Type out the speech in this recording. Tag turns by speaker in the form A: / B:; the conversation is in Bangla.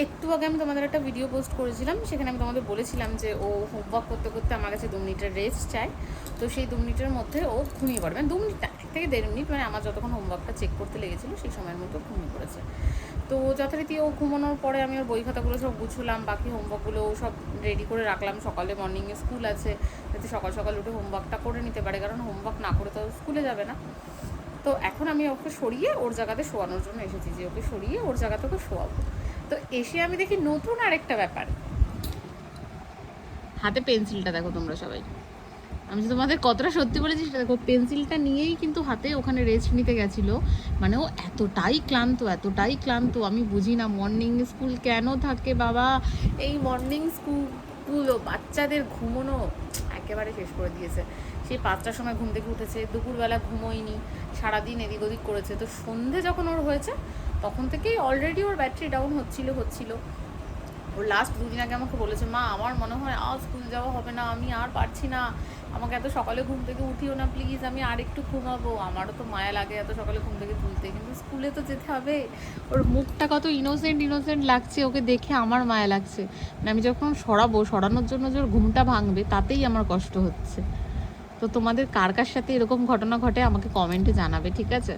A: একটু আগে আমি তোমাদের একটা ভিডিও পোস্ট করেছিলাম, সেখানে আমি তোমাদের বলেছিলাম যে ও হোমওয়ার্ক করতে করতে আমার কাছে 2 মিনিটের রেস্ট চায়। তো সেই 2 মিনিটের মধ্যে ও ঘুমিয়ে পড়বে, 2 মিনিট না, 1 থেকে 1.5 মিনিট, মানে আমার যতক্ষণ হোমওয়ার্কটা চেক করতে লেগেছিলো সেই সময়ের মধ্যে ঘুমিয়ে পড়েছে। তো যথারীতি ও ঘুমানোর পরে আমি ওর বই খাতাগুলো সব গুছলাম, বাকি হোমওয়ার্কগুলো সব রেডি করে রাখলাম। সকালে মর্নিংয়ে স্কুল আছে, যাতে সকাল সকাল উঠে হোমওয়ার্কটা করে নিতে পারে, কারণ হোমওয়ার্ক না করে তো স্কুলে যাবে না। তো এখন আমি ওকে সরিয়ে ওর জায়গাতে শোয়ানোর জন্য এসেছি, যে ওকে সরিয়ে ওর জায়গাতে ওকে শোয়াবো। তো এসে আমি দেখি নতুন আরেকটা ব্যাপার, হাতে পেন্সিলটা দেখো তোমরা সবাই। আমি যে তোমাদের কতটা সত্যি বলেছি সেটা দেখো, পেন্সিলটা নিয়েই কিন্তু হাতে ওখানে রেস্ট নিতে গেছিলো। মানে ও এতটাই ক্লান্ত, আমি বুঝি না মর্নিং স্কুল কেন থাকে বাবা। এই মর্নিং স্কুলগুলো বাচ্চাদের ঘুমোনো একেবারে শেষ করে দিয়েছে। সেই 5টার সময় ঘুম থেকে উঠেছে, দুপুরবেলা ঘুমোয়নি, সারাদিন এদিক ওদিক করেছে। তো সন্ধে যখন ওর হয়েছে তখন থেকেই অলরেডি ওর ব্যাটারি ডাউন হচ্ছিল। ওর লাস্ট 2 দিন আগে আমাকে বলেছে, মা আমার মনে হয় আর স্কুল যাওয়া হবে না, আমি আর পারছি না, আমাকে এত সকালে ঘুম থেকে উঠিও না প্লিজ, আমি আর একটু ঘুমাবো। আমারও তো মায়া লাগে এত সকালে ঘুম থেকে তুলতে, কিন্তু স্কুলে তো যেতে হবে। ওর মুখটা কত ইনোসেন্ট লাগছে, ওকে দেখে আমার মায়া লাগছে। মানে আমি যখন সরানোর জন্য যে ওর ঘুমটা ভাঙবে তাতেই আমার কষ্ট হচ্ছে। তো তোমাদের কার কার সাথে এরকম ঘটনা ঘটে আমাকে কমেন্টে জানাবে, ঠিক আছে?